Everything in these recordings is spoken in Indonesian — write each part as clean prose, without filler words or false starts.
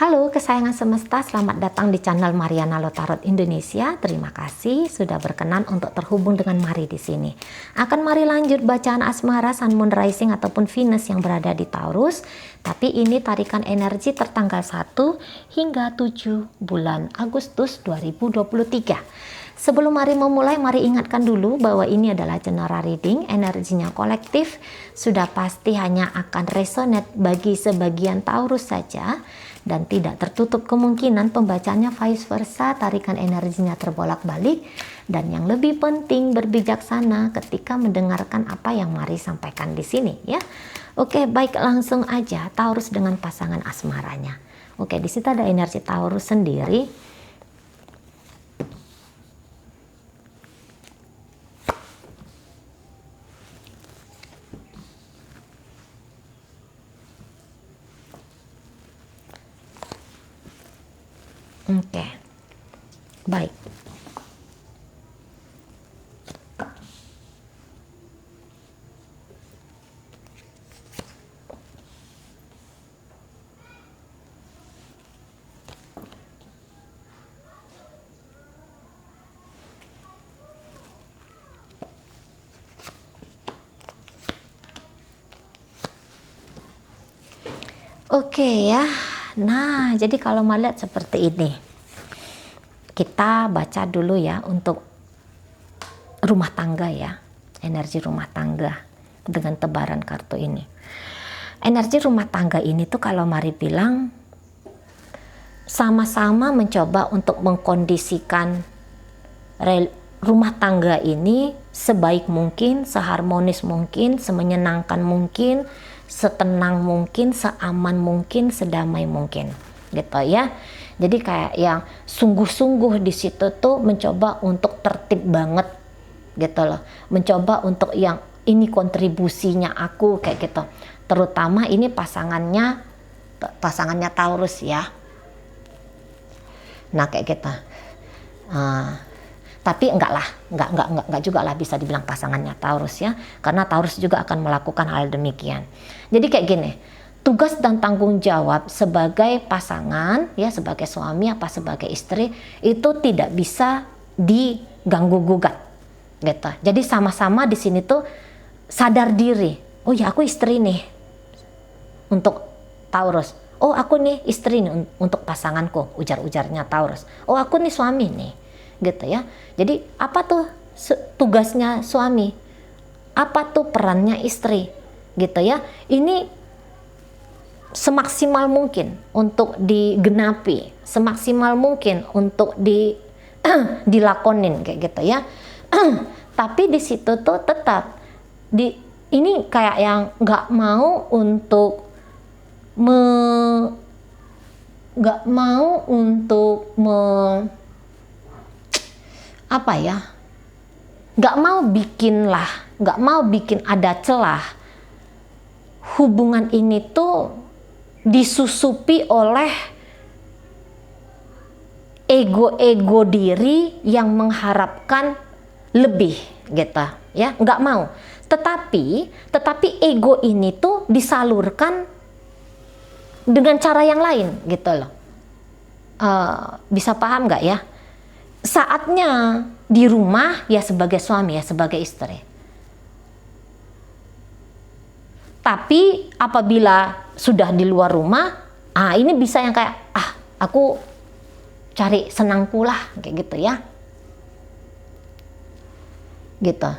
Halo kesayangan semesta, selamat datang di channel Mariana Lotarot Indonesia. Terima kasih sudah berkenan untuk terhubung dengan Mari di sini. Akan Mari lanjut bacaan asmara Sun Moon Rising ataupun Venus yang berada di Taurus. Tapi ini tarikan energi tertanggal 1 hingga 7 bulan Agustus 2023. Sebelum Mari memulai, mari ingatkan dulu bahwa ini adalah general reading, energinya kolektif, sudah pasti hanya akan resonate bagi sebagian Taurus saja, dan tidak tertutup kemungkinan pembacanya vice versa, tarikan energinya terbolak-balik, dan yang lebih penting berbijaksana ketika mendengarkan apa yang Mari sampaikan di sini ya. Oke, baik, langsung aja Taurus dengan pasangan asmaranya. Oke, di situ ada energi Taurus sendiri. Oke, baik. Oke ya. Nah, jadi kalau melihat seperti ini, kita baca dulu ya untuk rumah tangga ya, energi rumah tangga dengan tebaran kartu ini. Energi rumah tangga ini tuh kalau Mari bilang sama-sama mencoba untuk mengkondisikan rumah tangga ini sebaik mungkin, seharmonis mungkin, semenyenangkan mungkin, setenang mungkin, seaman mungkin, sedamai mungkin, gitu ya. Jadi kayak yang sungguh-sungguh di situ tuh mencoba untuk tertib banget, gitu loh. Mencoba untuk yang ini kontribusinya aku kayak gitu. Terutama ini pasangannya Taurus ya. Nah kayak gitu. Tapi enggak juga lah bisa dibilang pasangannya Taurus ya, karena Taurus juga akan melakukan hal demikian. Jadi kayak gini, tugas dan tanggung jawab sebagai pasangan ya, sebagai suami apa sebagai istri itu tidak bisa diganggu gugat gitu. Jadi sama-sama di sini tuh sadar diri, oh ya aku istri nih untuk Taurus, oh aku nih istri nih untuk pasanganku, ujar-ujarnya Taurus, oh aku nih suami nih, gitu ya. Jadi apa tuh tugasnya suami, apa tuh perannya istri, gitu ya. Ini semaksimal mungkin untuk digenapi, semaksimal mungkin untuk dilakonin kayak gitu ya. Tapi di situ tuh tetap ini kayak yang nggak mau untuk apa ya, nggak mau bikin ada celah hubungan ini tuh disusupi oleh ego diri yang mengharapkan lebih gitu ya, nggak mau. Tetapi ego ini tuh disalurkan dengan cara yang lain gitu loh. Bisa paham nggak ya? Saatnya di rumah ya sebagai suami ya sebagai istri. Tapi apabila sudah di luar rumah, ini bisa yang kayak aku cari senangku lah kayak gitu ya. Gitu.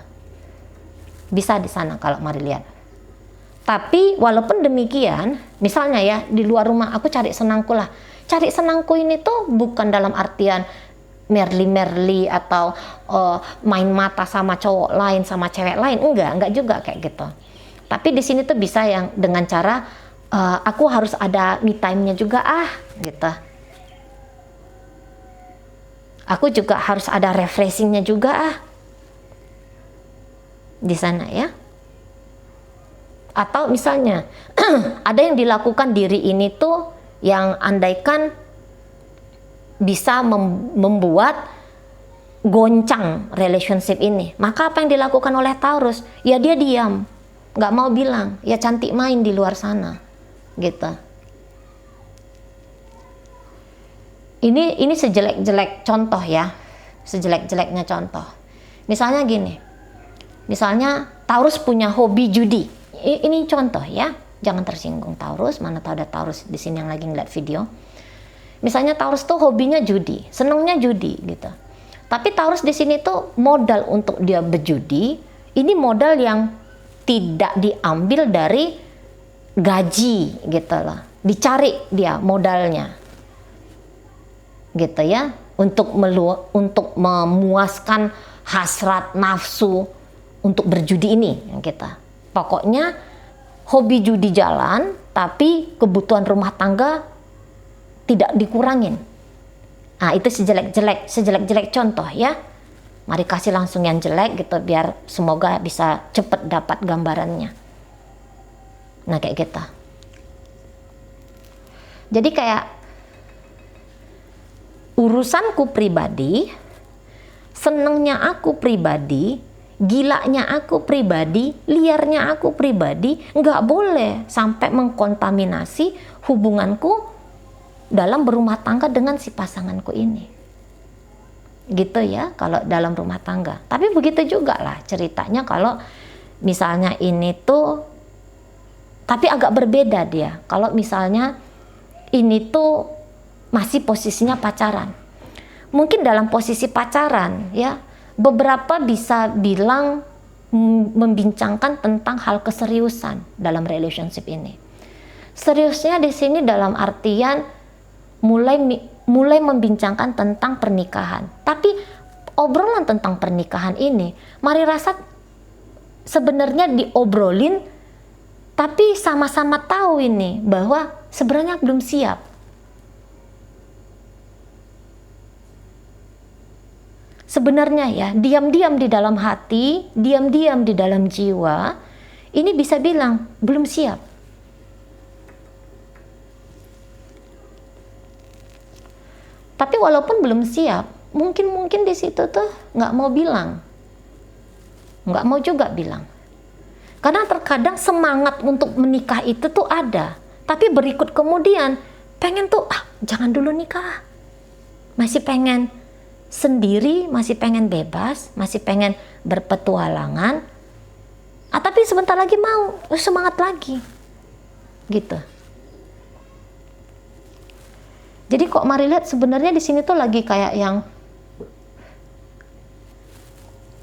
Bisa di sana kalau Mari lihat. Tapi walaupun demikian, misalnya ya di luar rumah aku cari senangku lah. Cari senangku ini tuh bukan dalam artian merli atau main mata sama cowok lain sama cewek lain, enggak juga kayak gitu. Tapi di sini tuh bisa yang dengan cara aku harus ada me time-nya juga gitu. Aku juga harus ada refreshing-nya juga di sana ya. Atau misalnya ada yang dilakukan diri ini tuh yang andaikan bisa membuat goncang relationship ini, maka apa yang dilakukan oleh Taurus? Ya dia diam, nggak mau bilang, ya cantik main di luar sana gitu. Ini sejelek-jelek contoh ya, sejelek-jeleknya contoh. Misalnya gini, misalnya Taurus punya hobi judi. Ini contoh ya, jangan tersinggung Taurus, mana tahu ada Taurus di sini yang lagi ngeliat video. Misalnya Taurus tuh hobinya judi, senengnya judi gitu. Tapi Taurus di sini tuh modal untuk dia berjudi, ini modal yang tidak diambil dari gaji gitu loh. Dicari dia modalnya. Gitu ya, untuk memuaskan hasrat nafsu untuk berjudi ini yang kita. Pokoknya hobi judi jalan, tapi kebutuhan rumah tangga tidak dikurangin. Nah, itu sejelek-jelek contoh ya. Mari kasih langsung yang jelek gitu biar semoga bisa cepet dapat gambarannya. Nah, kayak gitu. Jadi kayak urusanku pribadi, senengnya aku pribadi, gilanya aku pribadi, liarnya aku pribadi, nggak boleh sampai mengkontaminasi hubunganku dalam berumah tangga dengan si pasanganku ini. Gitu ya kalau dalam rumah tangga. Tapi begitu juga lah ceritanya kalau misalnya ini tuh, tapi agak berbeda dia. Kalau misalnya ini tuh masih posisinya pacaran. Mungkin dalam posisi pacaran ya, beberapa bisa bilang membincangkan tentang hal keseriusan dalam relationship ini. Seriusnya di sini dalam artian mulai membincangkan tentang pernikahan. Tapi obrolan tentang pernikahan ini, mari rasa sebenarnya diobrolin, tapi sama-sama tahu ini bahwa sebenarnya belum siap. Sebenarnya ya, diam-diam di dalam hati, diam-diam di dalam jiwa, ini bisa bilang belum siap. Tapi walaupun belum siap, mungkin di situ tuh nggak mau bilang, nggak mau juga bilang. Karena terkadang semangat untuk menikah itu tuh ada, tapi berikut kemudian pengen tuh jangan dulu nikah, masih pengen sendiri, masih pengen bebas, masih pengen berpetualangan, tapi sebentar lagi mau semangat lagi gitu. Jadi kok mari lihat sebenarnya di sini tuh lagi kayak yang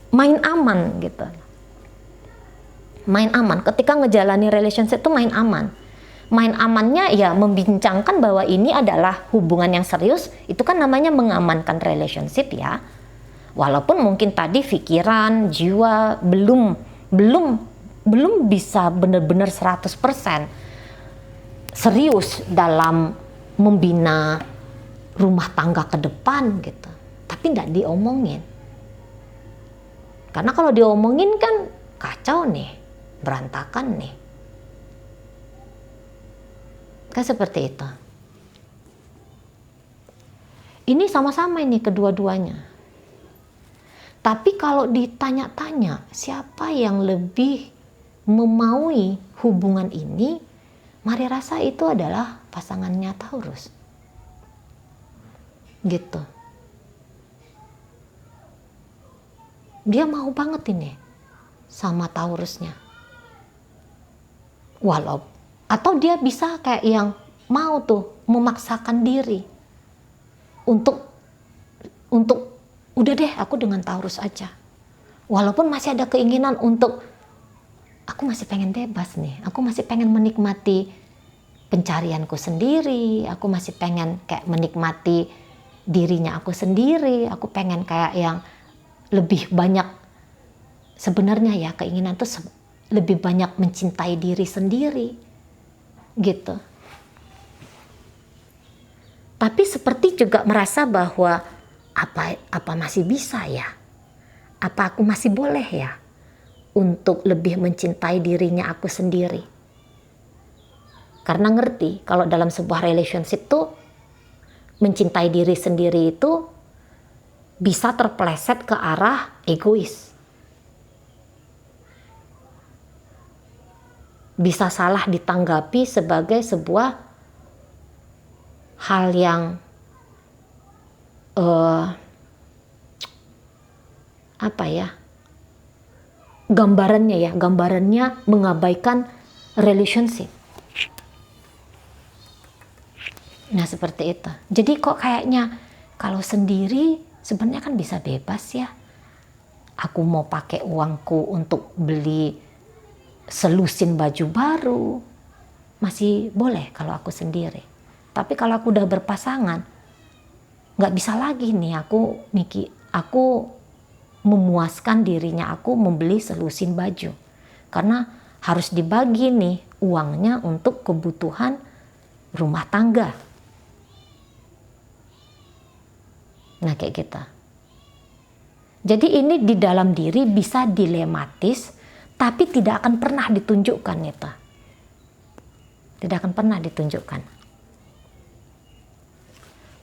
main aman gitu, main aman ketika ngejalani relationship tuh main aman. Main amannya ya membincangkan bahwa ini adalah hubungan yang serius, itu kan namanya mengamankan relationship ya. Walaupun mungkin tadi pikiran, jiwa belum bisa benar-benar 100% serius dalam membina rumah tangga ke depan gitu. Tapi enggak diomongin. Karena kalau diomongin kan kacau nih, berantakan nih. Kan seperti itu. Ini sama-sama ini kedua-duanya. Tapi kalau ditanya-tanya siapa yang lebih memaui hubungan ini, mari rasa itu adalah pasangannya Taurus. Gitu. Dia mau banget ini sama Taurusnya. Atau dia bisa kayak yang mau tuh memaksakan diri untuk udah deh aku dengan Taurus aja. Walaupun masih ada keinginan untuk aku masih pengen bebas nih, aku masih pengen menikmati pencarianku sendiri, aku masih pengen kayak menikmati dirinya aku sendiri, aku pengen kayak yang lebih banyak sebenarnya ya keinginan tuh lebih banyak mencintai diri sendiri. Gitu. Tapi seperti juga merasa bahwa apa masih bisa ya? Apa aku masih boleh ya untuk lebih mencintai dirinya aku sendiri? Karena ngerti kalau dalam sebuah relationship tuh mencintai diri sendiri itu bisa terpeleset ke arah egois. Bisa salah ditanggapi sebagai sebuah hal yang eh, apa ya, gambarannya mengabaikan relationship. Nah seperti itu. Jadi kok kayaknya kalau sendiri sebenarnya kan bisa bebas ya. Aku mau pakai uangku untuk beli selusin baju baru, masih boleh kalau aku sendiri. Tapi kalau aku udah berpasangan, nggak bisa lagi nih aku memuaskan dirinya aku membeli selusin baju. Karena harus dibagi nih uangnya untuk kebutuhan rumah tangga. Nah kayak gitu. Jadi ini di dalam diri bisa dilematis, tapi tidak akan pernah ditunjukkan itu. Tidak akan pernah ditunjukkan.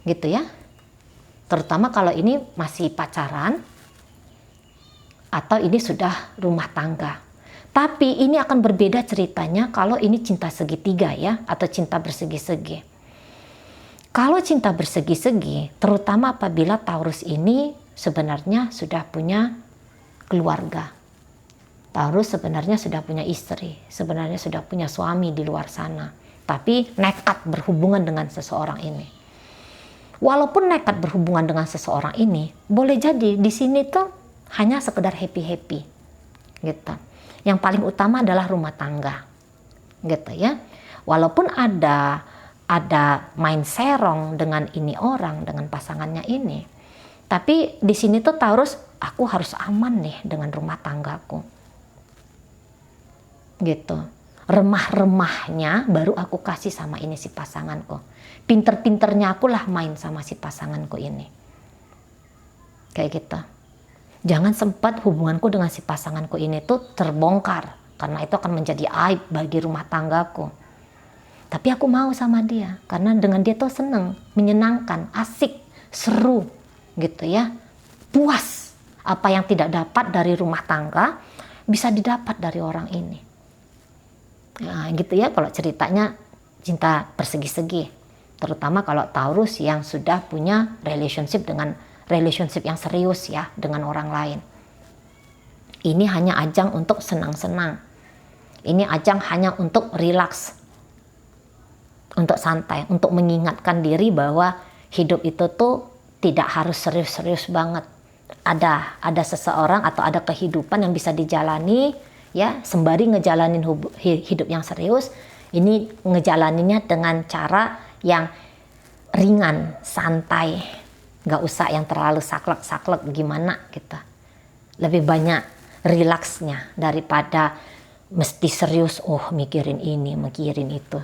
Gitu ya. Terutama kalau ini masih pacaran, atau ini sudah rumah tangga. Tapi ini akan berbeda ceritanya kalau ini cinta segitiga ya, atau cinta bersegi-segi. Kalau cinta bersegi-segi, terutama apabila Taurus ini sebenarnya sudah punya keluarga. Taurus sebenarnya sudah punya istri, sebenarnya sudah punya suami di luar sana. Tapi nekat berhubungan dengan seseorang ini. Walaupun nekat berhubungan dengan seseorang ini, boleh jadi di sini tuh hanya sekedar happy-happy. Gitu. Yang paling utama adalah rumah tangga. Gitu ya. Walaupun ada main serong dengan ini orang, dengan pasangannya ini. Tapi di sini tuh Taurus, aku harus aman nih dengan rumah tanggaku. Gitu. Remah-remahnya baru aku kasih sama ini si pasanganku. Pinter-pinternya akulah main sama si pasanganku ini. Kayak gitu. Jangan sempat hubunganku dengan si pasanganku ini tuh terbongkar. Karena itu akan menjadi aib bagi rumah tanggaku. Tapi aku mau sama dia karena dengan dia tuh seneng, menyenangkan, asik, seru gitu ya. Puas. Apa yang tidak dapat dari rumah tangga bisa didapat dari orang ini. Nah, gitu ya kalau ceritanya cinta bersegi-segi. Terutama kalau Taurus yang sudah punya relationship yang serius ya dengan orang lain. Ini hanya ajang untuk senang-senang. Ini ajang hanya untuk rilaks. Untuk santai, untuk mengingatkan diri bahwa hidup itu tuh tidak harus serius-serius banget. Ada seseorang atau ada kehidupan yang bisa dijalani ya sembari ngejalanin hidup yang serius. Ini ngejalaninnya dengan cara yang ringan, santai, nggak usah yang terlalu saklek-saklek gimana gitu. Lebih banyak rilaksnya daripada mesti serius, mikirin ini, mikirin itu.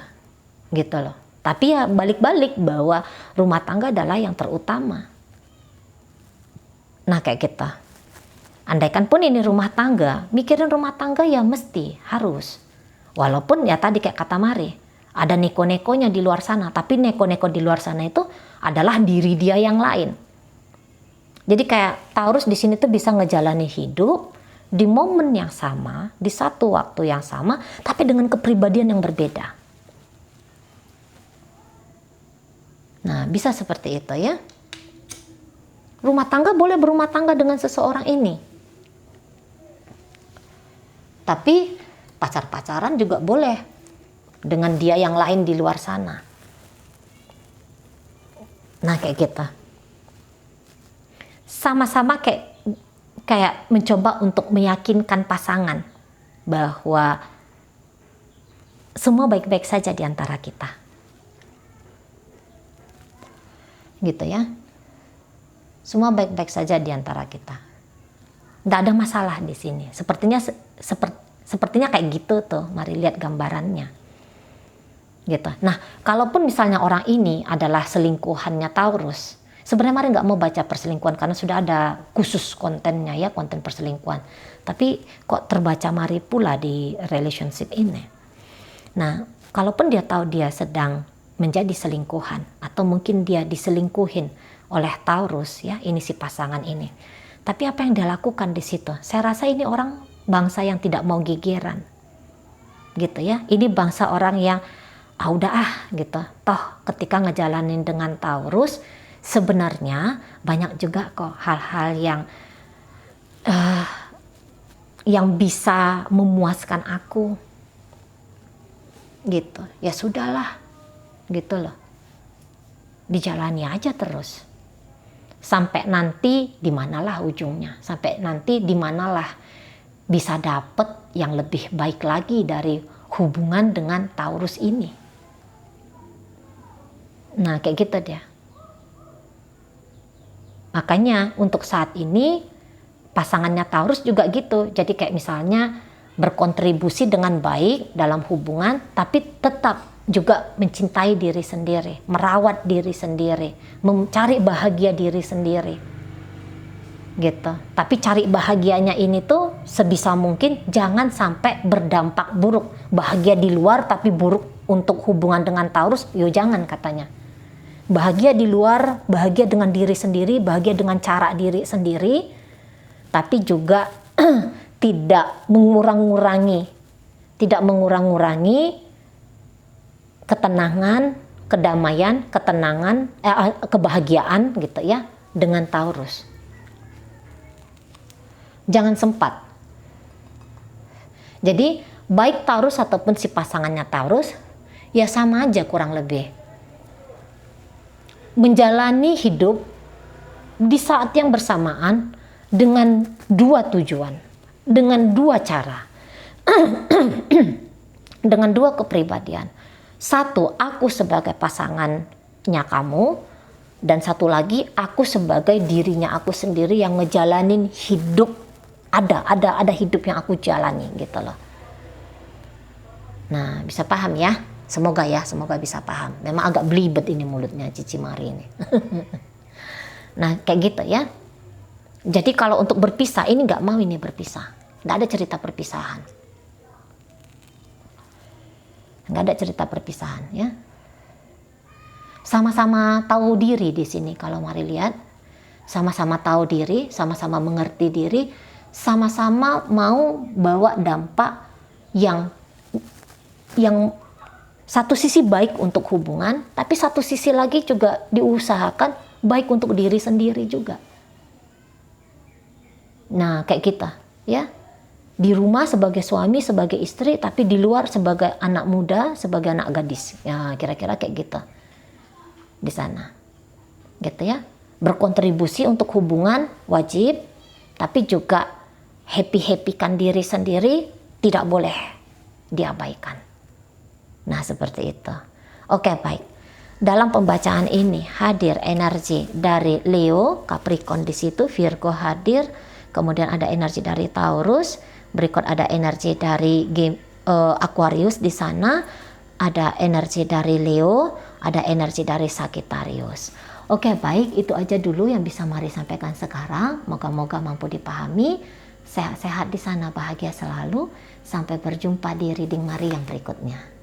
Gitu loh. Tapi ya balik-balik bahwa rumah tangga adalah yang terutama. Nah kayak gitu. Andaikan pun ini rumah tangga, mikirin rumah tangga ya mesti, harus. Walaupun ya tadi kayak kata Mari, ada neko-nekonya di luar sana. Tapi neko-neko di luar sana itu adalah diri dia yang lain. Jadi kayak Taurus di sini tuh bisa ngejalani hidup di momen yang sama, di satu waktu yang sama, tapi dengan kepribadian yang berbeda. Nah, bisa seperti itu ya. Rumah tangga boleh berumah tangga dengan seseorang ini. Tapi pacar-pacaran juga boleh dengan dia yang lain di luar sana. Nah, kayak gitu. Sama-sama kayak mencoba untuk meyakinkan pasangan bahwa semua baik-baik saja di antara kita. Gitu ya. Semua baik-baik saja di antara kita. Nggak ada masalah di sini. Sepertinya kayak gitu tuh. Mari lihat gambarannya. Gitu. Nah, kalaupun misalnya orang ini adalah selingkuhannya Taurus, sebenarnya Mari nggak mau baca perselingkuhan karena sudah ada khusus kontennya ya, konten perselingkuhan. Tapi kok terbaca Mari pula di relationship ini. Nah, kalaupun dia tahu dia sedang menjadi selingkuhan atau mungkin dia diselingkuhin oleh Taurus ya, ini si pasangan ini. Tapi apa yang dia lakukan di situ? Saya rasa ini orang bangsa yang tidak mau gegeran. Gitu ya. Ini bangsa orang yang udah gitu. Toh ketika ngejalanin dengan Taurus, sebenarnya banyak juga kok hal-hal yang bisa memuaskan aku gitu. Ya sudahlah gitu loh, dijalani aja terus sampai nanti dimanalah ujungnya, sampai nanti dimanalah bisa dapet yang lebih baik lagi dari hubungan dengan Taurus ini. Nah kayak gitu dia. Makanya untuk saat ini pasangannya Taurus juga gitu. Jadi kayak misalnya berkontribusi dengan baik dalam hubungan, tapi tetap juga mencintai diri sendiri, merawat diri sendiri, mencari bahagia diri sendiri. Gitu. Tapi cari bahagianya ini tuh sebisa mungkin jangan sampai berdampak buruk. Bahagia di luar tapi buruk untuk hubungan dengan Taurus, yo jangan katanya. Bahagia di luar, bahagia dengan diri sendiri, bahagia dengan cara diri sendiri, tapi juga tidak mengurangi ketenangan, kedamaian, kebahagiaan gitu ya dengan Taurus. Jangan sempat. Jadi baik Taurus ataupun si pasangannya Taurus ya sama aja kurang lebih. Menjalani hidup di saat yang bersamaan dengan dua tujuan, dengan dua cara, dengan dua kepribadian. Satu, aku sebagai pasangannya kamu, dan satu lagi aku sebagai dirinya aku sendiri yang ngejalanin hidup. Ada hidup yang aku jalani gitu loh. Nah bisa paham ya? Semoga bisa paham. Memang agak belibet ini mulutnya Cici Mari ini. Nah kayak gitu ya. Jadi kalau untuk berpisah ini nggak mau ini berpisah. Nggak ada cerita perpisahan. Nggak ada cerita perpisahan ya. Sama-sama tahu diri di sini kalau Mari lihat. Sama-sama tahu diri, sama-sama mengerti diri, sama-sama mau bawa dampak yang satu sisi baik untuk hubungan, tapi satu sisi lagi juga diusahakan baik untuk diri sendiri juga. Nah kayak kita ya, di rumah sebagai suami, sebagai istri, tapi di luar sebagai anak muda, sebagai anak gadis. Ya kira-kira kayak gitu di sana gitu ya. Berkontribusi untuk hubungan wajib, tapi juga happy-happykan diri sendiri tidak boleh diabaikan. Nah seperti itu. Oke baik. Dalam pembacaan ini hadir energi dari Leo, Capricorn di situ, Virgo hadir, kemudian ada energi dari Taurus, berikut ada energi dari Aquarius di sana, ada energi dari Leo, ada energi dari Sagittarius. Oke baik, itu aja dulu yang bisa Mari sampaikan sekarang. Moga-moga mampu dipahami. Sehat-sehat di sana, bahagia selalu. Sampai berjumpa di reading Mari yang berikutnya.